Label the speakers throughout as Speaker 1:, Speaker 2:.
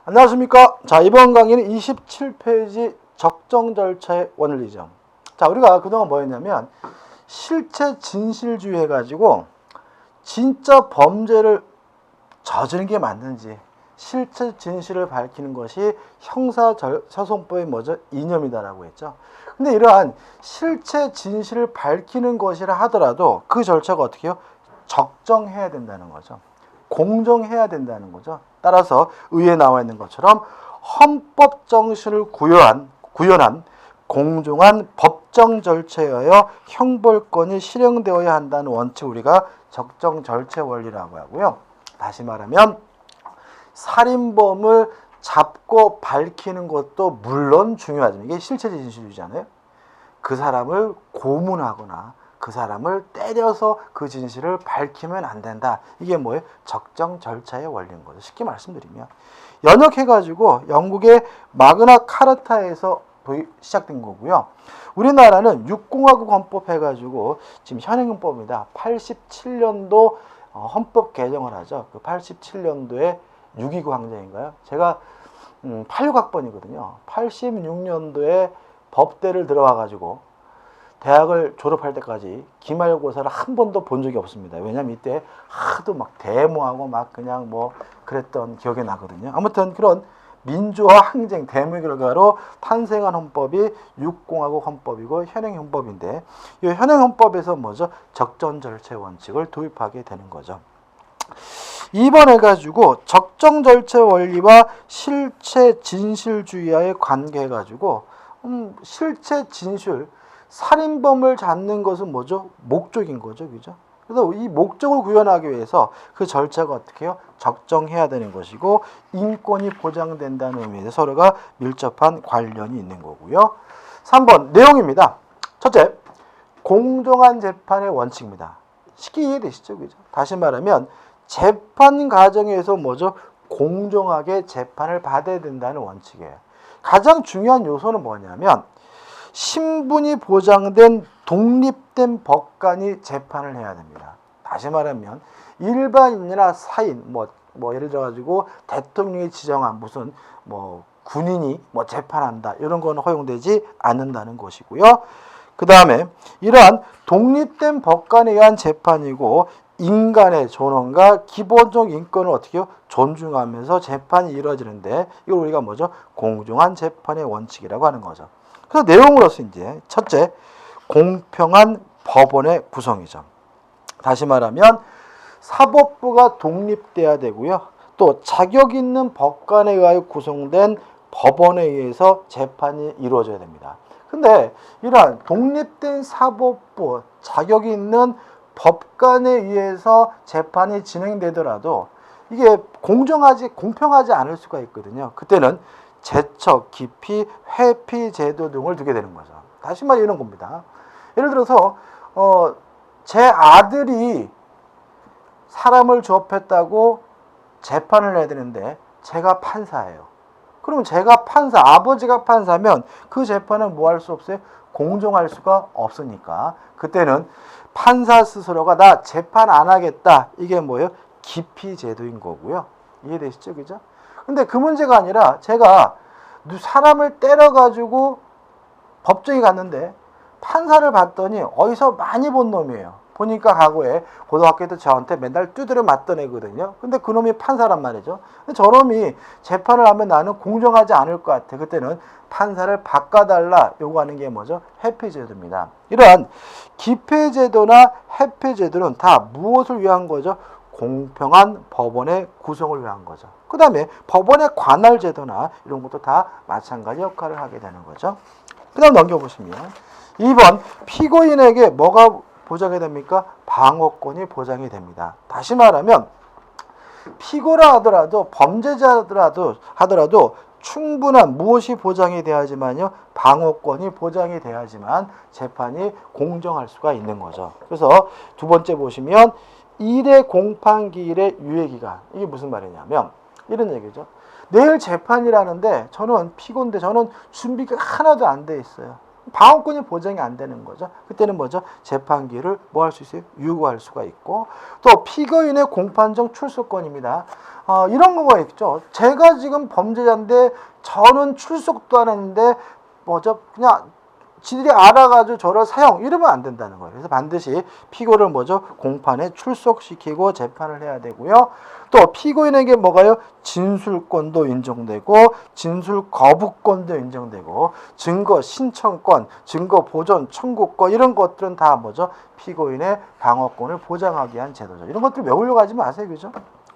Speaker 1: 안녕하십니까. 자, 이번 강의는 27페이지 적정 절차의 원리죠. 자, 우리가 그동안 뭐 했냐면 실체 진실주의 해가지고 진짜 범죄를 저지른 게 맞는지 실체 진실을 밝히는 것이 형사소송법의 뭐죠? 이념이다라고 했죠. 근데 이러한 실체 진실을 밝히는 것이라 하더라도 그 절차가 어떻게 해요? 적정해야 된다는 거죠. 공정해야 된다는 거죠. 따라서 의에 나와 있는 것처럼 헌법 정신을 구현한 공정한 법정 절차에 의하여 형벌권이 실행되어야 한다는 원칙을 우리가 적정 절차 원리라고 하고요. 다시 말하면 살인범을 잡고 밝히는 것도 물론 중요하지만 이게 실체 진실주의잖아요. 그 사람을 고문하거나 그 사람을 때려서 그 진실을 밝히면 안 된다. 이게 뭐예요? 적정 절차의 원리인 거죠. 쉽게 말씀드리면 연역해가지고 영국의 마그나 카르타에서 시작된 거고요. 우리나라는 육공화국 헌법 해가지고 지금 현행헌법입니다. 87년도 헌법 개정을 하죠. 그 87년도에 6.29 항쟁인가요? 제가 86학번이거든요. 86년도에 법대를 들어와가지고 대학을 졸업할 때까지 기말고사를 한 번도 본 적이 없습니다. 왜냐면 이때 하도 막 데모하고 막 그냥 뭐 그랬던 기억이 나거든요. 아무튼 그런 민주화 항쟁 데모 결과로 탄생한 헌법이 육공화국 헌법이고 현행 헌법인데 이 현행 헌법에서 뭐죠? 적정 절차 원칙을 도입하게 되는 거죠. 2번 해가지고 적정 절차 원리와 실체 진실주의와의 관계 해가지고 실체 진실 살인범을 잡는 것은 뭐죠? 목적인 거죠. 그죠? 그래서 이 목적을 구현하기 위해서 그 절차가 어떻게 해요? 적정해야 되는 것이고 인권이 보장된다는 의미에서 서로가 밀접한 관련이 있는 거고요. 3번 내용입니다. 첫째, 공정한 재판의 원칙입니다. 쉽게 이해되시죠? 그죠? 다시 말하면 재판 과정에서 뭐죠? 공정하게 재판을 받아야 된다는 원칙이에요. 가장 중요한 요소는 뭐냐면 신분이 보장된 독립된 법관이 재판을 해야 됩니다. 다시 말하면 일반인이나 사인, 뭐 예를 들어가지고 대통령이 지정한 무슨 뭐 군인이 뭐 재판한다 이런 건 허용되지 않는다는 것이고요. 그 다음에 이러한 독립된 법관에 의한 재판이고 인간의 존엄과 기본적 인권을 어떻게 해요? 존중하면서 재판이 이루어지는데 이걸 우리가 뭐죠? 공정한 재판의 원칙이라고 하는 거죠. 그래서 내용으로서 이제 첫째, 공평한 법원의 구성이죠. 다시 말하면 사법부가 독립돼야 되고요. 또 자격 있는 법관에 의하여 구성된 법원에 의해서 재판이 이루어져야 됩니다. 근데 이러한 독립된 사법부, 자격 있는 법관에 의해서 재판이 진행되더라도 이게 공평하지 않을 수가 있거든요. 그때는 제척, 기피, 회피 제도 등을 두게 되는 거죠. 다시 말해 이런 겁니다. 예를 들어서 제 아들이 사람을 조업했다고 재판을 해야 되는데 제가 판사예요. 그러면 제가 아버지가 판사면 그 재판은 뭐 할 수 없어요? 공정할 수가 없으니까 그때는 판사 스스로가 나 재판 안 하겠다. 이게 뭐예요? 기피 제도인 거고요. 이해되시죠? 그죠? 근데 그 문제가 아니라 제가 사람을 때려가지고 법정에 갔는데 판사를 봤더니 어디서 많이 본 놈이에요. 보니까 과거에 고등학교 때 저한테 맨날 두드려 맞던 애거든요. 근데 그 놈이 판사란 말이죠. 근데 저 놈이 재판을 하면 나는 공정하지 않을 것 같아. 그때는 판사를 바꿔달라 요구하는 게 뭐죠? 회피제도입니다. 이러한 기피제도나 회피제도는 다 무엇을 위한 거죠? 공평한 법원의 구성을 위한 거죠. 그 다음에 법원의 관할 제도나 이런 것도 다 마찬가지 역할을 하게 되는 거죠. 그 다음 넘겨보시면 2번 피고인에게 뭐가 보장이 됩니까? 방어권이 보장이 됩니다. 다시 말하면 피고라 하더라도 범죄자더라도 충분한 무엇이 보장이 돼야지만요 방어권이 보장이 돼야지만 재판이 공정할 수가 있는 거죠. 그래서 두 번째 보시면 1회 공판기일의 유예기간 이게 무슨 말이냐면 이런 얘기죠. 내일 재판이라는데 저는 피고인데 저는 준비가 하나도 안 돼 있어요. 방어권이 보장이 안 되는 거죠. 그때는 뭐죠? 재판기를 뭐 할 수 있어요? 유고할 수가 있고, 또 피고인의 공판정 출소권입니다. 이런 거가 있죠. 제가 지금 범죄자인데 저는 출석도 안 했는데 뭐죠? 그냥 지들이 알아가지고 저를 사형 이러면 안 된다는 거예요. 그래서 반드시 피고를 뭐죠? 공판에 출석시키고 재판을 해야 되고요. 또 피고인에게 뭐가요? 진술권도 인정되고 진술 거부권도 인정되고 증거 신청권, 증거 보존 청구권 이런 것들은 다 뭐죠? 피고인의 방어권을 보장하기 위한 제도죠. 이런 것들 외우려고 하지 마세요. 그죠?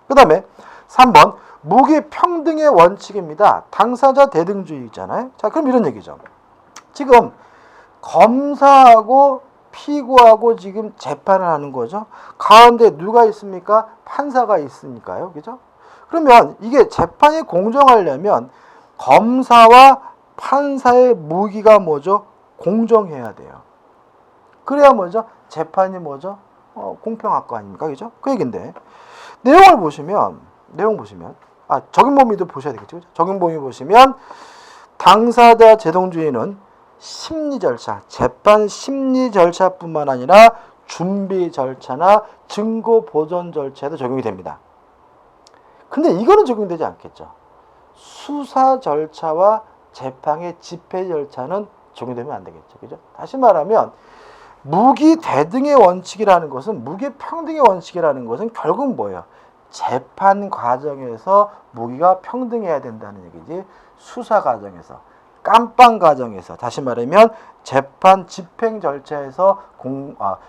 Speaker 1: 그 다음에 3번 무기평등의 원칙입니다. 당사자 대등주의 있잖아요. 자, 그럼 이런 얘기죠. 지금 검사하고 피고하고 지금 재판을 하는 거죠. 가운데 누가 있습니까? 판사가 있으니까요. 그죠? 그러면 이게 재판이 공정하려면 검사와 판사의 무기가 뭐죠? 공정해야 돼요. 그래야 뭐죠? 재판이 뭐죠? 공평할 거 아닙니까? 그죠? 그 얘기인데 내용 보시면 적용범위도 보셔야 되겠죠. 그죠? 적용범위 보시면 당사자 제동주의는 심리 절차, 재판 심리 절차뿐만 아니라 준비 절차나 증거 보존 절차에도 적용이 됩니다. 근데 이거는 적용되지 않겠죠. 수사 절차와 재판의 집행 절차는 적용되면 안 되겠죠. 그죠? 다시 말하면 무기 대등의 원칙이라는 것은 무기 평등의 원칙이라는 것은 결국 뭐예요? 재판 과정에서 무기가 평등해야 된다는 얘기지. 수사 과정에서 깜빵 과정에서 다시 말하면 재판 집행 절차에서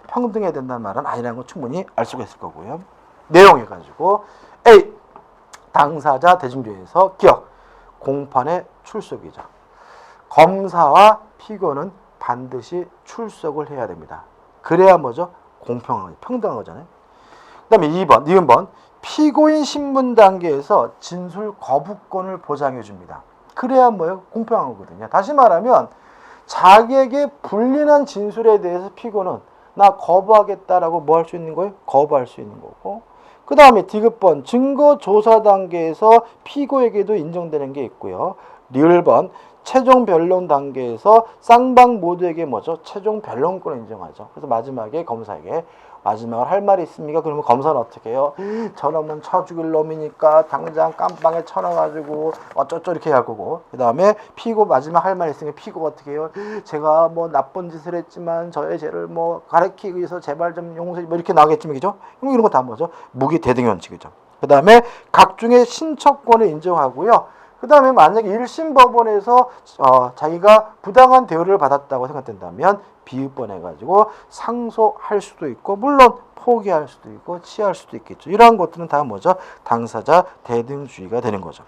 Speaker 1: 평등해야 된다는 말은 아니라는 거 충분히 알 수가 있을 거고요. 내용 해가지고 A. 당사자 대중주의에서 기억 공판의 출석이죠. 검사와 피고는 반드시 출석을 해야 됩니다. 그래야 뭐죠? 공평하고 평등한 거잖아요. 그 다음에 2번 피고인 신문 단계에서 진술 거부권을 보장해 줍니다. 그래야 뭐예요? 공평한 거거든요. 다시 말하면 자기에게 불리한 진술에 대해서 피고는 나 거부하겠다라고 뭐 할 수 있는 거예요? 거부할 수 있는 거고. 그 다음에 디귿번 증거 조사 단계에서 피고에게도 인정되는 게 있고요. 리을번 최종 변론 단계에서 쌍방 모두에게 뭐죠? 최종 변론권을 인정하죠. 그래서 마지막에 검사에게 마지막으로 할 말이 있습니까? 그러면 검사는 어떻게 해요? 저놈은 쳐 죽일 놈이니까 당장 깜빵에 쳐넣어가지고 어쩌쩌 이렇게 할 거고, 그 다음에 피고 마지막 할 말이 있으니까 피고가 어떻게 해요? 제가 뭐 나쁜 짓을 했지만 저의 죄를 뭐 가르치기 위해서 제발 좀 용서해 뭐 이렇게 나오겠지만, 그죠? 이런 거 다 뭐죠? 무기 대등의 원칙이죠. 그 다음에 각종의 신청권을 인정하고요. 그 다음에 만약에 1심 법원에서 자기가 부당한 대우를 받았다고 생각된다면 비읍번해가지고 상소할 수도 있고, 물론 포기할 수도 있고 취할 수도 있겠죠. 이러한 것들은 다 뭐죠? 당사자 대등주의가 되는 거죠.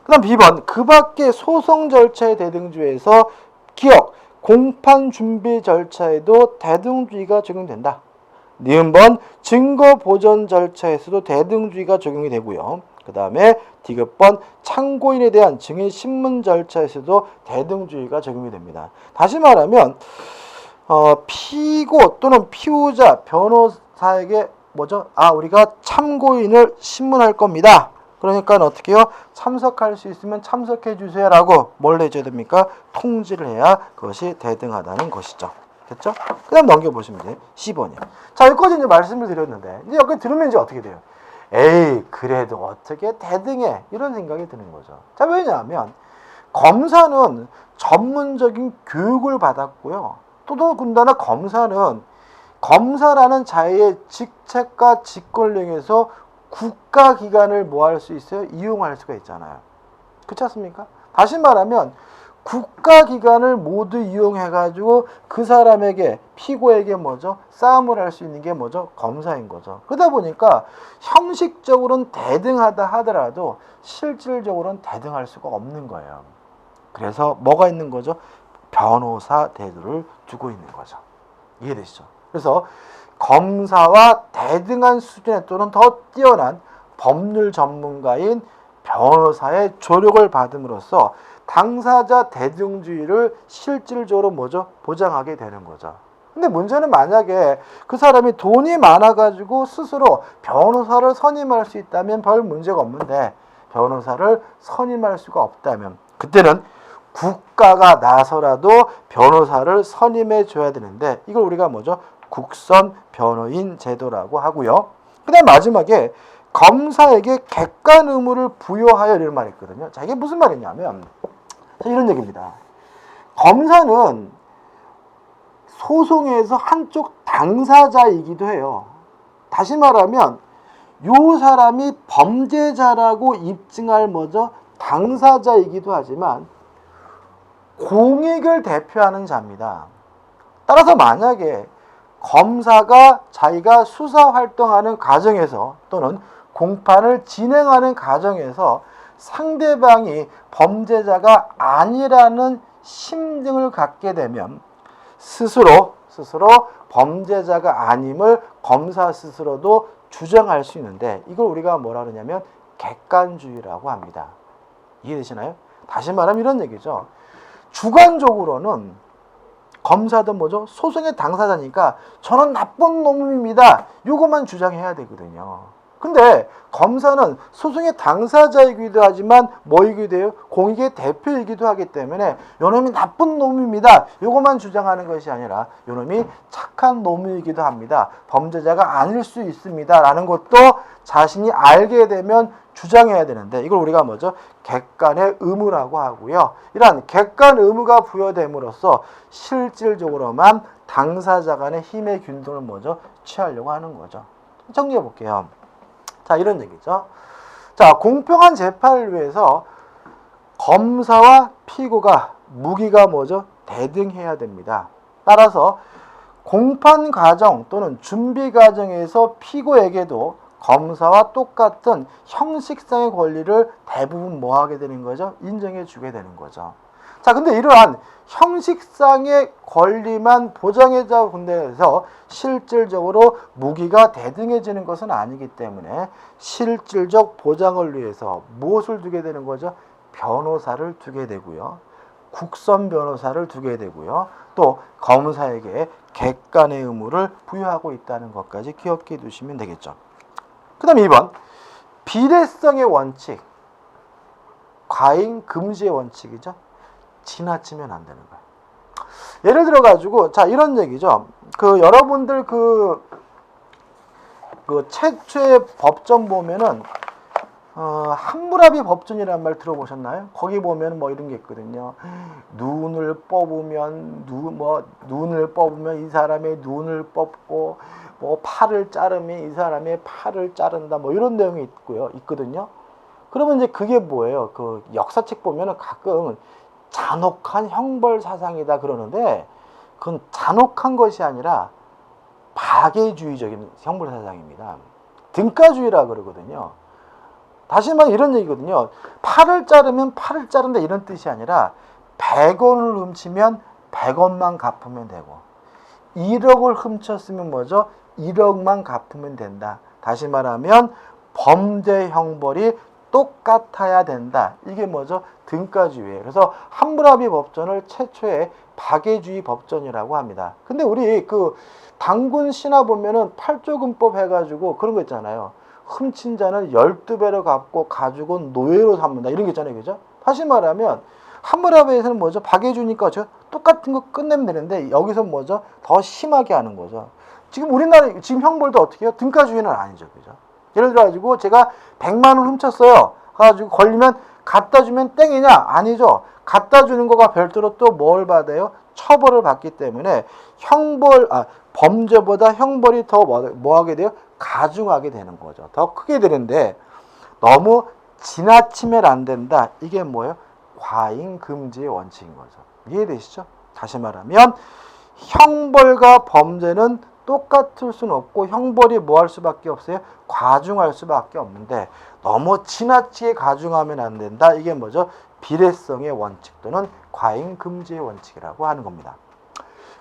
Speaker 1: 그 다음 B번 그 밖에 소송 절차의 대등주의에서 기억 공판 준비 절차에도 대등주의가 적용된다. 니은번 증거 보존 절차에서도 대등주의가 적용이 되고요. 그 다음에 디귿번 참고인에 대한 증인 신문 절차에서도 대등주의가 적용이 됩니다. 다시 말하면 피고 또는 피우자 변호사에게 뭐죠? 우리가 참고인을 신문할 겁니다. 그러니까 어떻게 해요? 참석할 수 있으면 참석해 주세요라고 뭘 해줘야 됩니까? 통지를 해야 그것이 대등하다는 것이죠. 됐죠? 그 다음 넘겨보시면 돼요. 10번이요. 자, 여기까지 이제 말씀을 드렸는데, 이제 여기 들으면 이제 어떻게 돼요? 에이, 그래도 어떻게 대등해? 이런 생각이 드는 거죠. 자, 왜냐하면 검사는 전문적인 교육을 받았고요. 또 더군다나 검사는 검사라는 자의 직책과 직권력에서 국가기관을 뭐 할 수 있어요? 이용할 수가 있잖아요. 그렇지 않습니까? 다시 말하면 국가기관을 모두 이용해가지고 그 사람에게, 피고에게 뭐죠? 싸움을 할 수 있는 게 뭐죠? 검사인 거죠. 그러다 보니까 형식적으로는 대등하다 하더라도 실질적으로는 대등할 수가 없는 거예요. 그래서 뭐가 있는 거죠? 변호사 대우를 두고 있는 거죠. 이해되시죠? 그래서 검사와 대등한 수준에 또는 더 뛰어난 법률 전문가인 변호사의 조력을 받음으로써 당사자 대등주의를 실질적으로 뭐죠? 보장하게 되는 거죠. 근데 문제는 만약에 그 사람이 돈이 많아가지고 스스로 변호사를 선임할 수 있다면 별 문제가 없는데, 변호사를 선임할 수가 없다면 그때는 국가가 나서라도 변호사를 선임해 줘야 되는데 이걸 우리가 뭐죠? 국선 변호인 제도라고 하고요. 그다음 마지막에 검사에게 객관 의무를 부여하여 이런 말이 있거든요. 자, 이게 무슨 말이냐면 이런 얘기입니다. 검사는 소송에서 한쪽 당사자이기도 해요. 다시 말하면 요 사람이 범죄자라고 입증할 뭐죠? 당사자이기도 하지만 공익을 대표하는 자입니다. 따라서 만약에 검사가 자기가 수사 활동하는 과정에서 또는 공판을 진행하는 과정에서 상대방이 범죄자가 아니라는 심증을 갖게 되면 스스로 범죄자가 아님을 검사 스스로도 주장할 수 있는데 이걸 우리가 뭐라 그러냐면 객관주의라고 합니다. 이해되시나요? 다시 말하면 이런 얘기죠. 주관적으로는 검사도 뭐죠? 소송의 당사자니까 저는 나쁜 놈입니다. 이것만 주장해야 되거든요. 근데 검사는 소송의 당사자이기도 하지만 뭐이기도 해요? 공익의 대표이기도 하기 때문에 요놈이 나쁜 놈입니다. 이것만 주장하는 것이 아니라 요놈이 착한 놈이기도 합니다. 범죄자가 아닐 수 있습니다. 라는 것도 자신이 알게 되면 주장해야 되는데 이걸 우리가 뭐죠? 객관의 의무라고 하고요. 이러한 객관 의무가 부여됨으로써 실질적으로만 당사자 간의 힘의 균등을 뭐죠? 취하려고 하는 거죠. 정리해 볼게요. 자, 이런 얘기죠. 자, 공평한 재판을 위해서 검사와 피고가 무기가 뭐죠? 대등해야 됩니다. 따라서 공판 과정 또는 준비 과정에서 피고에게도 검사와 똑같은 형식상의 권리를 대부분 뭐 하게 되는 거죠? 인정해 주게 되는 거죠. 자, 근데 이러한 형식상의 권리만 보장해자 본데에서 실질적으로 무기가 대등해지는 것은 아니기 때문에 실질적 보장을 위해서 무엇을 두게 되는 거죠? 변호사를 두게 되고요. 국선 변호사를 두게 되고요. 또 검사에게 객관의 의무를 부여하고 있다는 것까지 기억해 두시면 되겠죠. 그 다음에 2번 비례성의 원칙, 과잉 금지의 원칙이죠. 지나치면 안 되는 거예요. 예를 들어 가지고 자 이런 얘기죠. 여러분들 그 최초의 법전 보면은 함무라비 법전이라는 말 들어보셨나요? 거기 보면 뭐 이런 게 있거든요. 눈을 뽑으면 이 사람의 눈을 뽑고 뭐 팔을 자르면 이 사람의 팔을 자른다 뭐 이런 내용이 있거든요. 그러면 이제 그게 뭐예요? 그 역사책 보면은 가끔 잔혹한 형벌 사상이다 그러는데 그건 잔혹한 것이 아니라 파괴주의적인 형벌 사상입니다. 등가주의라 그러거든요. 다시 말해 이런 얘기거든요. 팔을 자르면 팔을 자른다 이런 뜻이 아니라 100원을 훔치면 100원만 갚으면 되고 1억을 훔쳤으면 뭐죠? 1억만 갚으면 된다. 다시 말하면 범죄 형벌이 똑같아야 된다. 이게 뭐죠? 등가주의예요. 그래서 함무라비 법전을 최초의 박애주의 법전이라고 합니다. 근데 우리 단군 신화 보면은 8조금법 해가지고 그런 거 있잖아요. 훔친 자는 12배로 갚고 가죽은 노예로 삼는다. 이런 게 있잖아요. 그죠? 다시 말하면 함무라비에서는 뭐죠? 박애주니까 똑같은 거 끝내면 되는데 여기서 뭐죠? 더 심하게 하는 거죠. 지금 우리나라 지금 형벌도 어떻게 해요? 등가주의는 아니죠. 그죠? 예를 들어가지고 제가 100만 원 훔쳤어요. 가지고 걸리면 갖다 주면 땡이냐? 아니죠. 갖다 주는 거가 별도로 또 뭘 받아요? 처벌을 받기 때문에 범죄보다 형벌이 더 뭐 하게 돼요? 가중하게 되는 거죠. 더 크게 되는데 너무 지나치면 안 된다. 이게 뭐예요? 과잉 금지의 원칙인 거죠. 이해되시죠? 다시 말하면 형벌과 범죄는 똑같을 수는 없고 형벌이 뭐 할 수밖에 없어요? 과중할 수밖에 없는데 너무 지나치게 과중하면 안 된다. 이게 뭐죠? 비례성의 원칙 또는 과잉 금지의 원칙이라고 하는 겁니다.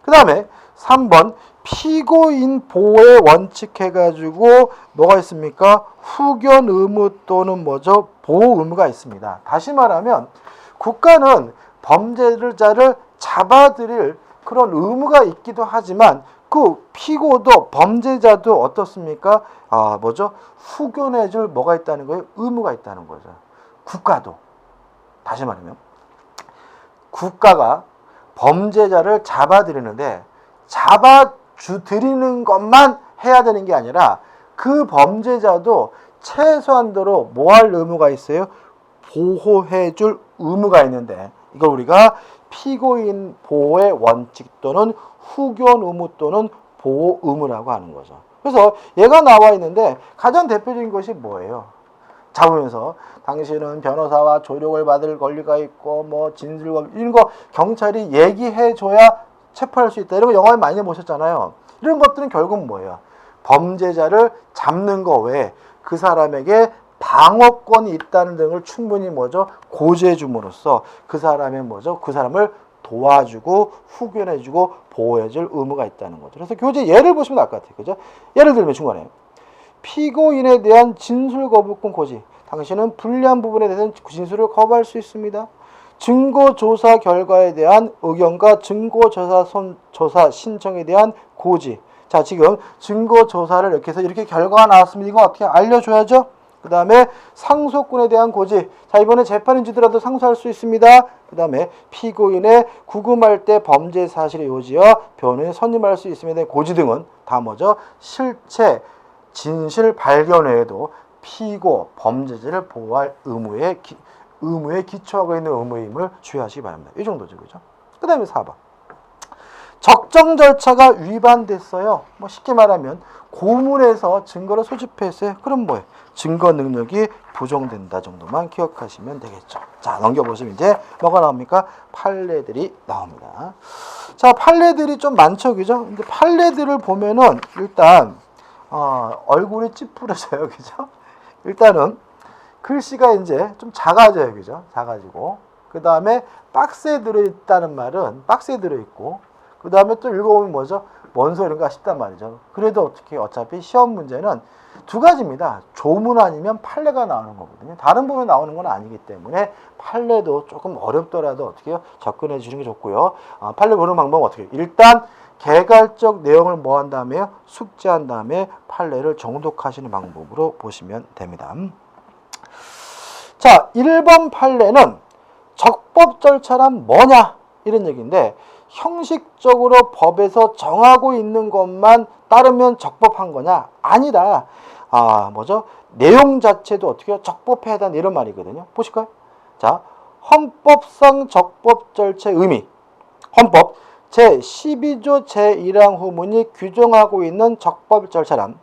Speaker 1: 그 다음에 3번 피고인 보호의 원칙 해가지고 뭐가 있습니까? 후견 의무 또는 뭐죠? 보호 의무가 있습니다. 다시 말하면 국가는 범죄자를 잡아들일 그런 의무가 있기도 하지만 그 피고도 범죄자도 어떻습니까? 후견해줄 뭐가 있다는 거예요? 의무가 있다는 거죠. 국가도. 다시 말하면 국가가 범죄자를 잡아들이는데 잡아드리는 것만 해야 되는 게 아니라 그 범죄자도 최소한도로 뭐 할 의무가 있어요? 보호해줄 의무가 있는데 이걸 우리가 피고인 보호의 원칙 또는 후견 의무 또는 보호 의무라고 하는 거죠. 그래서 얘가 나와 있는데 가장 대표적인 것이 뭐예요? 잡으면서 당신은 변호사와 조력을 받을 권리가 있고 뭐 진술권 이런 거 경찰이 얘기해줘야 체포할 수 있다. 이런 거 영화에 많이 보셨잖아요. 이런 것들은 결국 뭐예요? 범죄자를 잡는 거 외에 그 사람에게 방어권이 있다는 등을 충분히 뭐죠? 고지해 줌으로써 그 사람의 뭐죠? 그 사람을 도와주고 후견해주고 보호해줄 의무가 있다는 거죠. 그래서 교재 예를 보시면 알 것 같아요. 그죠? 예를 들면 중간에 피고인에 대한 진술 거부권 고지. 당신은 불리한 부분에 대해서는 진술을 거부할 수 있습니다. 증거조사 결과에 대한 의견과 증거조사 신청에 대한 고지. 자, 지금 증거조사를 이렇게 해서 이렇게 결과가 나왔으면 이거 어떻게 알려줘야죠? 그 다음에 상소권에 대한 고지. 자, 이번에 재판인 주더라도 상소할 수 있습니다. 그 다음에 피고인의 구금할 때 범죄 사실의 요지와 변호인 선임할 수 있음에 대한 고지 등은 다 뭐죠? 실체, 진실 발견 외에도 피고, 범죄자를 보호할 의무에 기초하고 있는 의무임을 주의하시기 바랍니다. 이 정도죠. 그죠? 그 다음에 4번. 적정 절차가 위반됐어요. 뭐 쉽게 말하면 고문에서 증거를 소집했어요. 그럼 뭐예요? 증거 능력이 부정된다 정도만 기억하시면 되겠죠. 자, 넘겨보시면 이제 뭐가 나옵니까? 판례들이 나옵니다. 자, 판례들이 좀 많죠. 그죠? 근데 판례들을 보면은 일단 얼굴이 찌푸려져요. 그죠? 일단은 글씨가 이제 좀 작아져요. 그죠? 작아지고. 그 다음에 박스에 들어있다는 말은 박스에 들어있고, 그 다음에 또 읽어보면 뭐죠? 뭔 소린가 싶단 말이죠. 그래도 어차피 시험 문제는 두 가지입니다. 조문 아니면 판례가 나오는 거거든요. 다른 부분에 나오는 건 아니기 때문에 판례도 조금 어렵더라도 어떻게 해요? 접근해 주시는 게 좋고요. 판례 보는 방법은 어떻게 해요? 일단 개괄적 내용을 뭐 한 다음에요? 숙지한 다음에 판례를 정독하시는 방법으로 보시면 됩니다. 자, 1번 판례는 적법 절차란 뭐냐? 이런 얘기인데 형식적으로 법에서 정하고 있는 것만 따르면 적법한 거냐? 아니다. 뭐죠? 내용 자체도 어떻게 해요? 적법해야 한다 이런 말이거든요. 보실까요? 자, 헌법상 적법 절차의 의미. 헌법 제12조 제1항 후문이 규정하고 있는 적법 절차란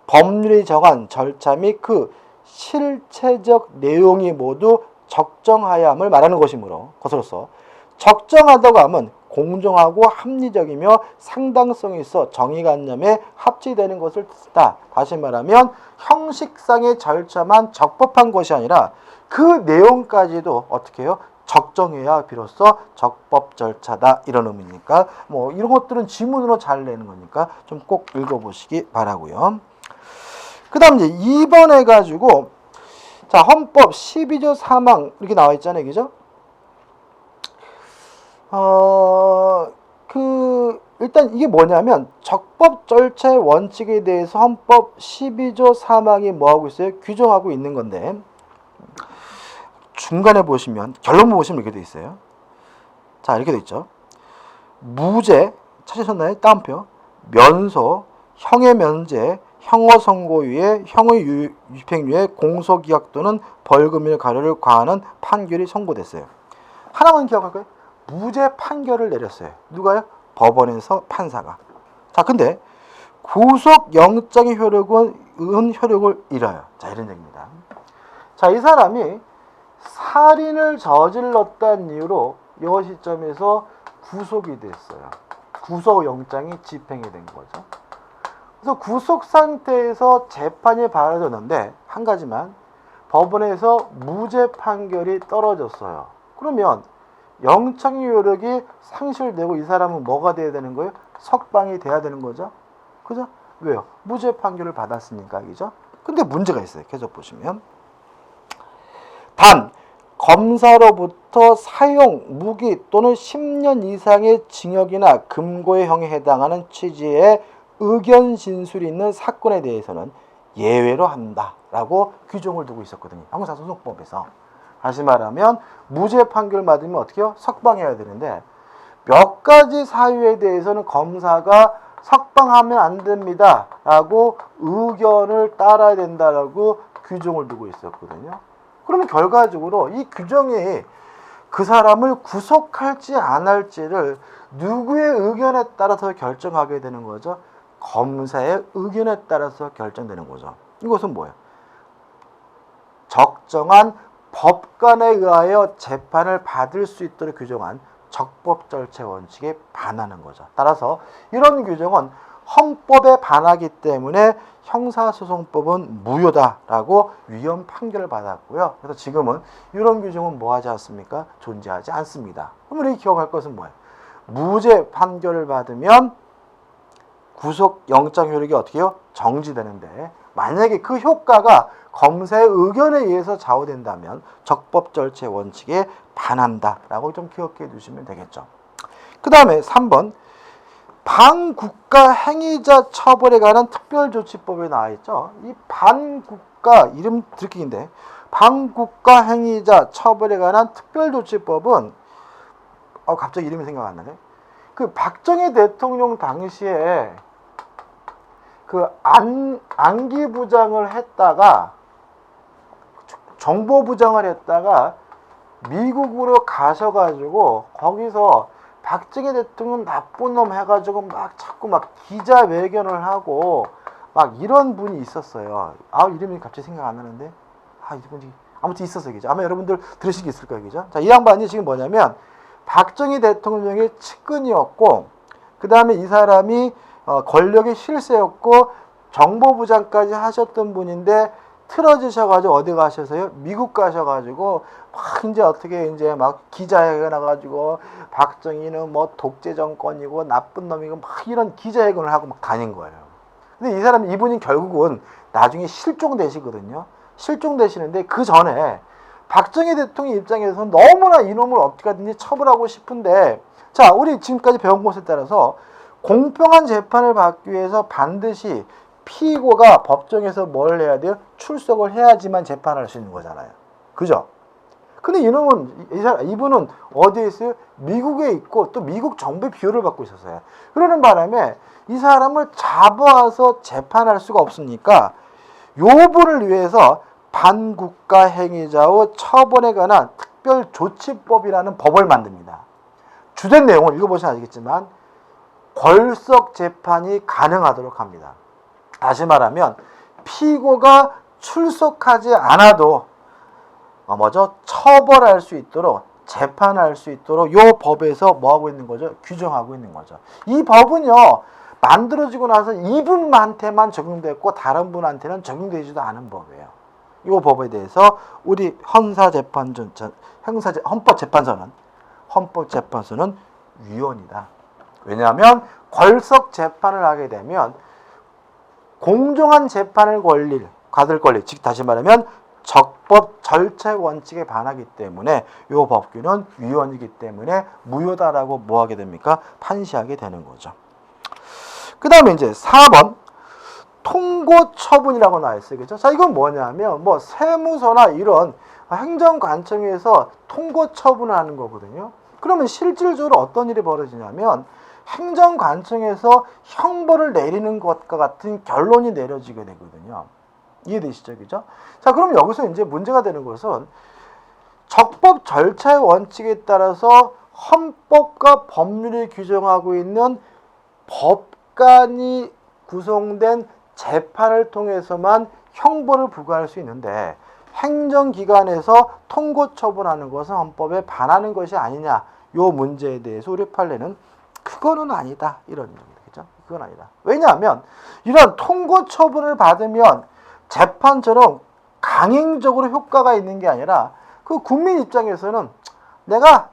Speaker 1: 법률이 정한 절차 및 그 실체적 내용이 모두 적정하야함을 말하는 것이므로 것으로서 적정하다고 하면 공정하고 합리적이며 상당성이 있어 정의관념에 합치되는 것을 뜻다. 다시 말하면 형식상의 절차만 적법한 것이 아니라 그 내용까지도 어떻게 해요? 적정해야 비로소 적법 절차다 이런 의미니까 뭐 이런 것들은 지문으로 잘 내는 거니까 좀 꼭 읽어보시기 바라고요. 그 다음 이제 2번 해가지고 자 헌법 12조 3항 이렇게 나와 있잖아요. 그죠? 일단 이게 뭐냐면 적법 절차의 원칙에 대해서 헌법 12조 3항이 뭐하고 있어요? 규정하고 있는 건데 중간에 보시면 결론 보시면 이렇게 돼 있어요. 자 이렇게 돼 있죠. 무죄 찾으셨나요? 따옴표 면소 형의 면제 형어 선고유예 형의 집행유예 공소기각 또는 벌금일 가료를 과하는 판결이 선고됐어요. 하나만 기억할까요? 무죄 판결을 내렸어요. 누가요? 법원에서 판사가. 자, 근데 구속영장의 효력을 잃어요. 자, 이런 얘기입니다. 자, 이 사람이 살인을 저질렀다는 이유로 이 시점에서 구속이 됐어요. 구속영장이 집행이 된 거죠. 그래서 구속 상태에서 재판이 벌어졌는데 한 가지만 법원에서 무죄 판결이 떨어졌어요. 그러면 영장의 효력이 상실되고 이 사람은 뭐가 돼야 되는 거예요? 석방이 돼야 되는 거죠. 그죠? 왜요? 무죄 판결을 받았으니까. 그죠? 근데 문제가 있어요. 계속 보시면. 단, 검사로부터 사형, 무기 또는 10년 이상의 징역이나 금고의 형에 해당하는 취지의 의견 진술이 있는 사건에 대해서는 예외로 한다라고 규정을 두고 있었거든요. 형사소송법에서. 다시 말하면 무죄 판결 받으면 어떻게 해요? 석방해야 되는데 몇 가지 사유에 대해서는 검사가 석방하면 안 됩니다 라고 의견을 따라야 된다라고 규정을 두고 있었거든요. 그러면 결과적으로 이 규정이 그 사람을 구속할지 안 할지를 누구의 의견에 따라서 결정하게 되는 거죠? 검사의 의견에 따라서 결정되는 거죠. 이것은 뭐예요? 적정한 법관에 의하여 재판을 받을 수 있도록 규정한 적법절차 원칙에 반하는 거죠. 따라서 이런 규정은 헌법에 반하기 때문에 형사소송법은 무효다라고 위헌 판결을 받았고요. 그래서 지금은 이런 규정은 뭐하지 않습니까? 존재하지 않습니다. 그럼 우리 기억할 것은 뭐예요? 무죄 판결을 받으면 구속 영장 효력이 어떻게 해요? 정지되는데 만약에 그 효과가 검사의 의견에 의해서 좌우된다면 적법절차 원칙에 반한다라고 좀 기억해 두시면 되겠죠. 그 다음에 3번 반국가 행위자 처벌에 관한 특별조치법에 나와 있죠. 이 반국가 이름 들키기인데 반국가 행위자 처벌에 관한 특별조치법은 갑자기 이름이 생각 안 나네. 그 박정희 대통령 당시에 그 안기부장을 했다가 정보부장을 했다가 미국으로 가셔가지고 거기서 박정희 대통령 나쁜 놈 해가지고 막 자꾸 막 기자회견을 하고 막 이런 분이 있었어요. 이름이 갑자기 생각 안 나는데 이분이 아무튼 있었어요, 그죠? 아마 여러분들 들으신 게 있을 거예요, 그죠? 자, 이 양반이 지금 뭐냐면 박정희 대통령의 측근이었고 그 다음에 이 사람이 권력의 실세였고 정보부장까지 하셨던 분인데 틀어지셔가지고 어디 가셔서요? 미국 가셔가지고 막 이제 어떻게 이제 막 기자회견 나가지고 박정희는 뭐 독재 정권이고 나쁜 놈이고 막 이런 기자회견을 하고 막 다닌 거예요. 근데 이 사람이 이분이 결국은 나중에 실종되시거든요. 실종되시는데 그 전에 박정희 대통령 입장에서는 너무나 이놈을 어떻게 하든지 처벌하고 싶은데 자, 우리 지금까지 배운 것에 따라서 공평한 재판을 받기 위해서 반드시 피고가 법정에서 뭘 해야 돼요? 출석을 해야지만 재판을 할 수 있는 거잖아요. 그죠? 근데 이분은 어디에 있어요? 미국에 있고 또 미국 정부의 비호를 받고 있었어요. 그러는 바람에 이 사람을 잡아와서 재판할 수가 없으니까 요분을 위해서 반국가 행위자의 처벌에 관한 특별조치법이라는 법을 만듭니다. 주된 내용을 읽어보시면 아시겠지만 걸석 재판이 가능하도록 합니다. 다시 말하면 피고가 출석하지 않아도 처벌할 수 있도록 재판할 수 있도록 이 법에서 뭐하고 있는 거죠? 규정하고 있는 거죠. 이 법은요 만들어지고 나서 이분한테만 적용됐고 다른 분한테는 적용되지도 않은 법이에요. 이 법에 대해서 우리 헌법재판소는 위헌이다. 왜냐하면 걸석 재판을 하게 되면 공정한 재판을 받을 권리, 즉 다시 말하면 적법 절차 원칙에 반하기 때문에 이 법규는 위헌이기 때문에 무효다라고 뭐하게 됩니까? 판시하게 되는 거죠. 그 다음에 이제 4번 통고처분이라고 나와 있어요. 그죠? 자, 이건 뭐냐면 세무서나 이런 행정관청에서 통고처분을 하는 거거든요. 그러면 실질적으로 어떤 일이 벌어지냐면 행정관청에서 형벌을 내리는 것과 같은 결론이 내려지게 되거든요. 이해되시죠? 그죠? 자, 그럼 여기서 이제 문제가 되는 것은 적법 절차의 원칙에 따라서 헌법과 법률이 규정하고 있는 법관이 구성된 재판을 통해서만 형벌을 부과할 수 있는데 행정기관에서 통고처분하는 것은 헌법에 반하는 것이 아니냐, 요 문제에 대해서 우리 판례는 그거는 아니다 이런 얘기입니다. 그죠? 그건 아니다. 왜냐하면 이런 통고처분을 받으면 재판처럼 강행적으로 효과가 있는 게 아니라 그 국민 입장에서는 내가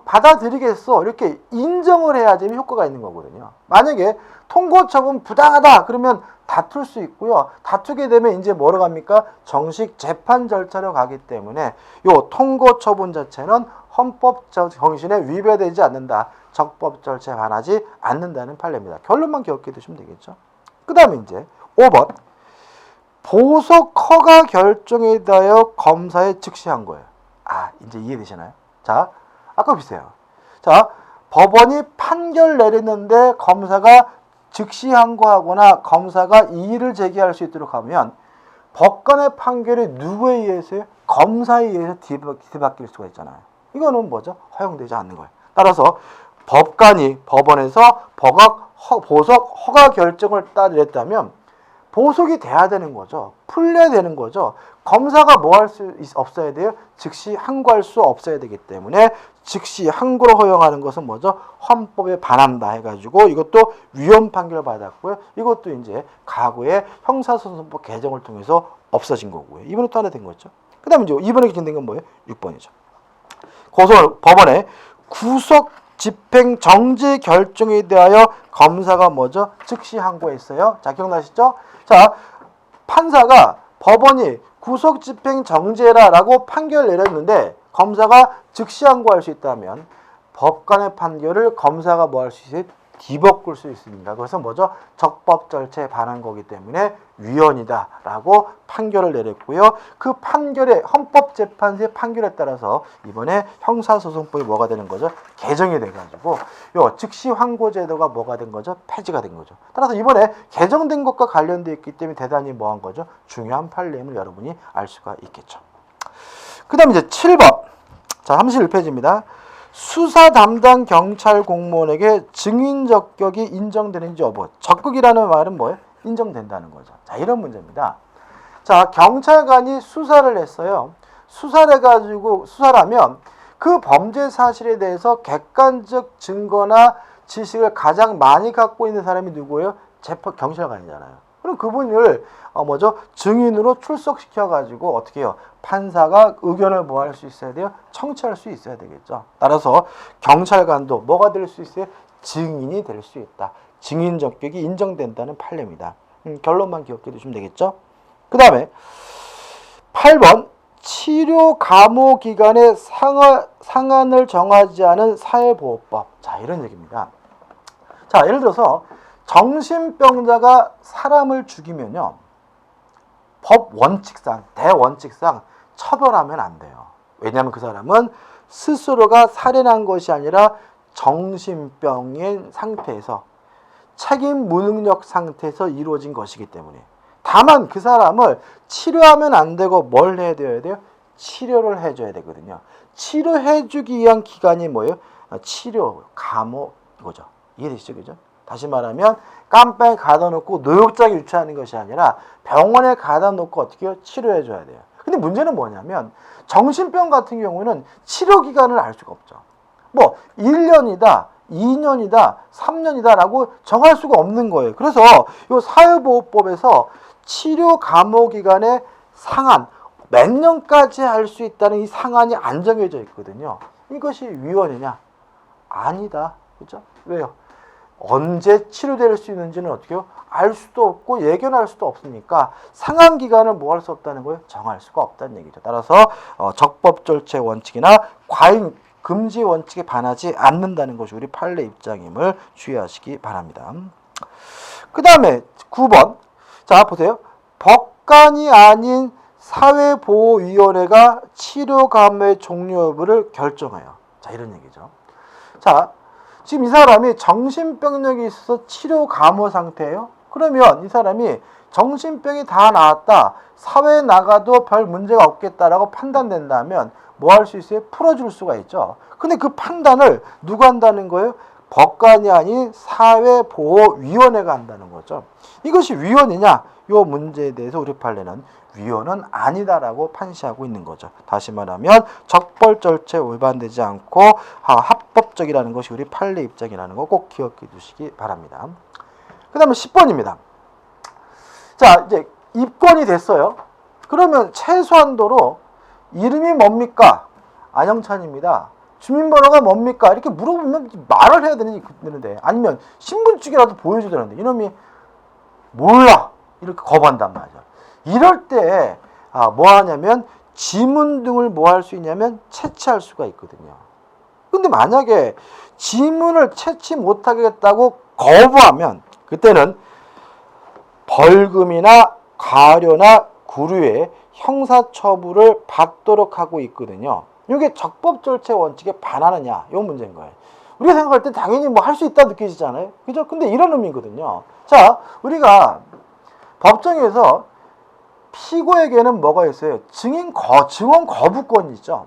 Speaker 1: 받아들이겠어 이렇게 인정을 해야지 효과가 있는 거거든요. 만약에 통고처분 부당하다 그러면 다툴 수 있고요. 다투게 되면 이제 뭐로 갑니까? 정식 재판 절차로 가기 때문에 요 통고처분 자체는 헌법 정신에 위배되지 않는다. 적법 절차에 반하지 않는다는 판례입니다. 결론만 기억해 두시면 되겠죠. 그 다음에 이제 5번 보석 허가 결정에 대하여 검사에 즉시한 거예요. 이제 이해되시나요? 자, 아까 비슷해요. 자, 법원이 판결 내렸는데 검사가 즉시 항고하거나 검사가 이의를 제기할 수 있도록 하면 법관의 판결이 누구에 의해서요? 검사에 의해서 뒤바뀔 수가 있잖아요. 이거는 뭐죠? 허용되지 않는 거예요. 따라서 법관이 법원에서 보석 허가 결정을 내렸다면 보석이 돼야 되는 거죠. 풀려야 되는 거죠. 검사가 뭐 할 수 없어야 돼요? 즉시 항고할 수 없어야 되기 때문에 즉시 항고를 허용하는 것은 뭐죠? 헌법에 반한다 해가지고 이것도 위헌 판결을 받았고요. 이것도 이제 과거에 형사소송법 개정을 통해서 없어진 거고요. 이번에 또 하나 된 거죠. 그 다음에 이제 이번에 개정된 건 뭐예요? 6번이죠. 법원의 구속 집행 정지 결정에 대하여 검사가 뭐죠? 즉시 항고했어요. 자, 기억나시죠? 자, 판사가 법원이 구속 집행 정지해라라고 판결을 내렸는데 검사가 즉시 항고할 수 있다면 법관의 판결을 검사가 뭐 할 수 있어요? 뒤바꿀 수 있습니다. 그래서 뭐죠? 적법 절차에 반한 거기 때문에 위헌이다라고 판결을 내렸고요. 그 판결에 헌법재판소의 판결에 따라서 이번에 형사소송법이 뭐가 되는 거죠? 개정이 돼가지고 요 즉시 항고 제도가 뭐가 된 거죠? 폐지가 된 거죠. 따라서 이번에 개정된 것과 관련되어 있기 때문에 대단히 뭐한 거죠? 중요한 판례임을 여러분이 알 수가 있겠죠. 그 다음에 이제 7번. 자, 31페이지입니다. 수사 담당 경찰 공무원에게 증인 적격이 인정되는지 여부. 적격이라는 말은 뭐예요? 인정된다는 거죠. 자, 이런 문제입니다. 자, 경찰관이 수사를 했어요. 수사를 해가지고 수사를 하면 그 범죄 사실에 대해서 객관적 증거나 지식을 가장 많이 갖고 있는 사람이 누구예요? 경찰관이잖아요. 그럼 그분을 증인으로 출석시켜가지고 어떻게 해요? 판사가 의견을 뭐 할 수 있어야 돼요? 청취할 수 있어야 되겠죠. 따라서 경찰관도 뭐가 될 수 있어요? 증인이 될 수 있다. 증인 적격이 인정된다는 판례입니다. 결론만 기억해 두시면 되겠죠. 그 다음에 8번 치료 감호 기간에 상한을 정하지 않은 사회보호법. 자, 이런 얘기입니다. 자, 예를 들어서 정신병자가 사람을 죽이면요. 법 원칙상, 대원칙상 처벌하면 안 돼요. 왜냐하면 그 사람은 스스로가 살인한 것이 아니라 정신병인 상태에서 책임 무능력 상태에서 이루어진 것이기 때문에. 다만 그 사람을 치료하면 안 되고 뭘 해야 돼요? 치료를 해줘야 되거든요. 치료해주기 위한 기간이 뭐예요? 치료, 감호 이거죠. 이해되시죠? 그죠? 다시 말하면 깜빵에 가다 놓고 노역자에 유치하는 것이 아니라 병원에 가다 놓고 어떻게 해요? 치료해 줘야 돼요. 근데 문제는 뭐냐면 정신병 같은 경우는 치료 기간을 알 수가 없죠. 뭐 1년이다, 2년이다, 3년이다라고 정할 수가 없는 거예요. 그래서 이 사회보호법에서 치료 감호 기간의 상한 몇 년까지 할 수 있다는 이 상한이 안 정해져 있거든요. 이것이 위헌이냐? 아니다. 그렇죠? 왜요? 언제 치료될 수 있는지는 어떻게 해요? 알 수도 없고 예견할 수도 없으니까 상한 기간을 뭐 할 수 없다는 거예요? 정할 수가 없다는 얘기죠. 따라서 적법 절차의 원칙이나 과잉 금지 원칙에 반하지 않는다는 것이 우리 판례 입장임을 주의하시기 바랍니다. 그 다음에 9번. 자, 보세요. 법관이 아닌 사회보호위원회가 치료감호의 종료 여부를 결정해요. 자, 이런 얘기죠. 자, 지금 이 사람이 정신병력이 있어서 치료 감호 상태예요. 그러면 이 사람이 정신병이 다 나았다. 사회에 나가도 별 문제가 없겠다라고 판단된다면 뭐 할 수 있어요? 풀어줄 수가 있죠. 근데 그 판단을 누가 한다는 거예요? 법관이 아닌 사회보호위원회가 한다는 거죠. 이것이 위헌이냐? 이 문제에 대해서 우리 판례는 위헌은 아니다라고 판시하고 있는 거죠. 다시 말하면 적법 절차에 위반되지 않고 합법적이라는 것이 우리 판례 입장이라는 거 꼭 기억해 두시기 바랍니다. 그 다음에 10번입니다. 자, 이제 입건이 됐어요. 그러면 최소한도로 이름이 뭡니까? 안영찬입니다. 주민번호가 뭡니까? 이렇게 물어보면 말을 해야 되는데 아니면 신분증이라도 보여줘야 되는데 이놈이 몰라 이렇게 거부한단 말이죠. 이럴 때 뭐 하냐면 지문 등을 뭐 할 수 있냐면 채취할 수가 있거든요. 근데 만약에 지문을 채취 못하겠다고 거부하면 그때는 벌금이나 과료나 구류에 형사처분을 받도록 하고 있거든요. 이게 적법절체 원칙에 반하느냐, 이 문제인 거예요. 우리가 생각할 때 당연히 뭐 할 수 있다 느껴지잖아요. 그죠? 근데 이런 의미거든요. 자, 우리가 법정에서 피고에게는 뭐가 있어요? 증언 거부권이 있죠.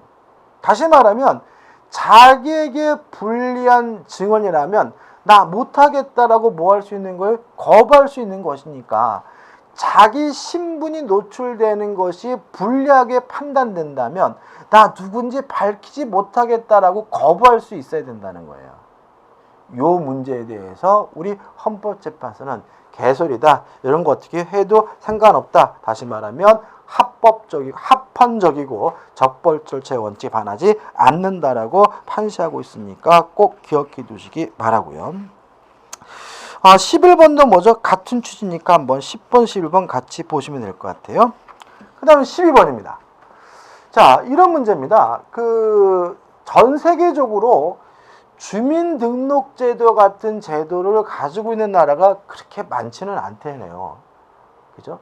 Speaker 1: 다시 말하면 자기에게 불리한 증언이라면 나 못하겠다라고 뭐 할 수 있는 거예요? 거부할 수 있는 것이니까 자기 신분이 노출되는 것이 불리하게 판단된다면 나 누군지 밝히지 못하겠다라고 거부할 수 있어야 된다는 거예요. 요 문제에 대해서 우리 헌법재판소는 개소리다. 이런 거 어떻게 해도 상관없다. 다시 말하면 합헌적이고 적법절체 원칙에 반하지 않는다라고 판시하고 있으니까 꼭 기억해 두시기 바라고요. 11번도 뭐죠? 같은 취지니까 한번 10번, 11번 같이 보시면 될 것 같아요. 그 다음에 12번입니다. 자, 이런 문제입니다. 전 세계적으로 주민등록제도 같은 제도를 가지고 있는 나라가 그렇게 많지는 않대네요. 그죠?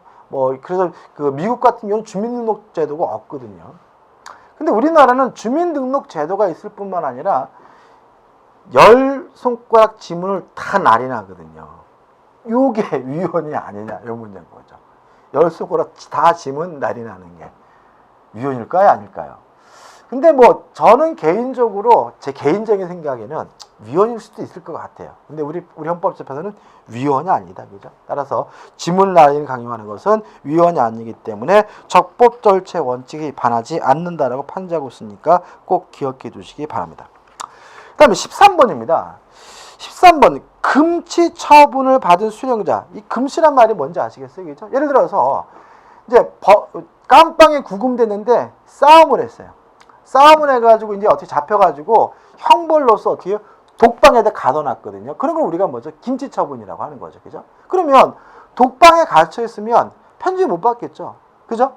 Speaker 1: 그래서 미국 같은 경우는 주민등록제도가 없거든요. 근데 우리나라는 주민등록제도가 있을 뿐만 아니라 10손가락 지문을 다 날인하거든요. 요게 위헌이 아니냐, 요 문제인 거죠. 10손가락 다 지문 날인하는 게 위헌일까요, 아닐까요? 근데 저는 개인적으로 제 개인적인 생각에는 위헌일 수도 있을 것 같아요. 근데 우리 헌법재판소는 위헌이 아니다, 그죠? 따라서 지문 날인을 강요하는 것은 위헌이 아니기 때문에 적법절체 원칙에 반하지 않는다라고 판지하고 있으니까 꼭 기억해 두시기 바랍니다. 그 다음에 13번입니다. 13번, 금치 처분을 받은 수령자. 이 금치란 말이 뭔지 아시겠어요? 그죠? 예를 들어서 이제 깜빵에 구금됐는데 싸움을 했어요. 싸움을 해가지고 이제 어떻게 잡혀가지고 형벌로서 어떻게 독방에다 가둬놨거든요. 그런 걸 우리가 뭐죠? 김치처분이라고 하는 거죠. 그죠? 그러면 독방에 갇혀 있으면 편지 못 받겠죠. 그죠?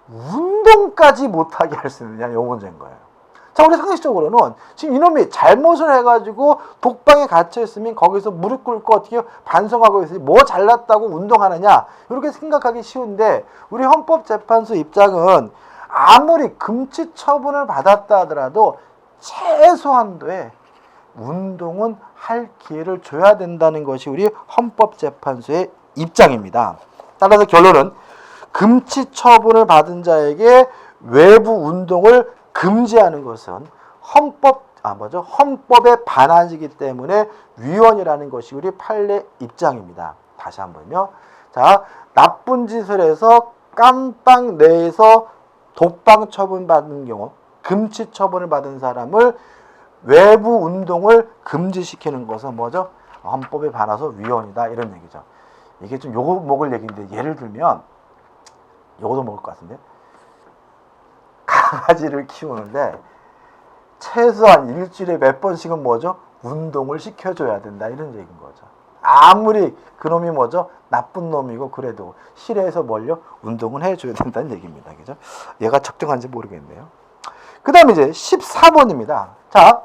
Speaker 1: 운동까지 못하게 할 수 있느냐, 이 문제인 거예요. 자, 우리 상식적으로는 지금 이놈이 잘못을 해가지고 독방에 갇혀 있으면 거기서 무릎 꿇고 어떻게 반성하고 있으니 뭐 잘났다고 운동하느냐, 이렇게 생각하기 쉬운데 우리 헌법재판소 입장은 아무리 금치 처분을 받았다 하더라도 최소한도의 운동은 할 기회를 줘야 된다는 것이 우리 헌법재판소의 입장입니다. 따라서 결론은 금치 처분을 받은 자에게 외부 운동을 금지하는 것은 헌법에 반하기 때문에 위헌이라는 것이 우리 판례 입장입니다. 다시 한번요. 자, 나쁜 짓을 해서 깜빵 내에서 독방 처분 받은 경우, 금치 처분을 받은 사람을 외부 운동을 금지시키는 것은 뭐죠? 헌법에 반해서 위헌이다, 이런 얘기죠. 이게 좀 요거 먹을 얘기인데, 예를 들면 요거도 먹을 것 같은데, 강아지를 키우는데 최소한 일주일에 몇 번씩은 뭐죠? 운동을 시켜줘야 된다, 이런 얘기인 거죠. 아무리 그놈이 뭐죠? 나쁜 놈이고 그래도 실내에서 뭘요? 운동은 해줘야 된다는 얘기입니다. 그죠? 얘가 적정한지 모르겠네요. 그 다음에 이제 14번입니다. 자,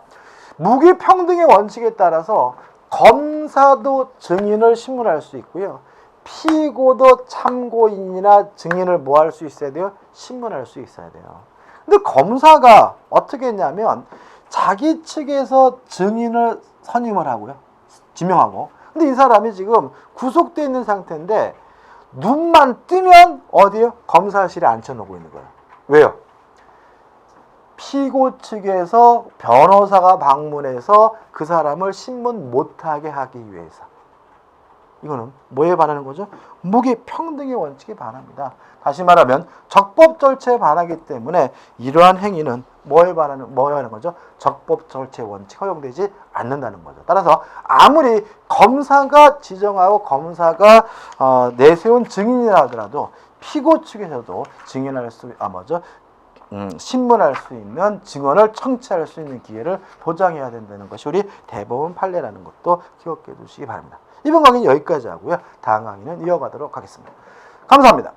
Speaker 1: 무기평등의 원칙에 따라서 검사도 증인을 신문할 수 있고요. 피고도 참고인이나 증인을 뭐 할 수 있어야 돼요? 신문할 수 있어야 돼요. 근데 검사가 어떻게 했냐면 자기 측에서 증인을 선임을 하고요. 지명하고. 근데 이 사람이 지금 구속되어 있는 상태인데 눈만 뜨면 어디요? 검사실에 앉혀놓고 있는 거예요. 왜요? 피고 측에서 변호사가 방문해서 그 사람을 신문 못하게 하기 위해서. 이거는 뭐에 반하는 거죠? 무기평등의 원칙에 반합니다. 다시 말하면 적법절체에 반하기 때문에 이러한 행위는 뭐에 반하는 거죠? 적법절체 원칙 허용되지 않는다는 거죠. 따라서 아무리 검사가 지정하고 검사가 내세운 증인이라 하더라도 피고 측에서도 증인할 수 신문할 수 있는 증언을 청취할 수 있는 기회를 보장해야 된다는 것이 우리 대법원 판례라는 것도 기억해 두시기 바랍니다. 이번 강의는 여기까지 하고요. 다음 강의는 이어가도록 하겠습니다. 감사합니다.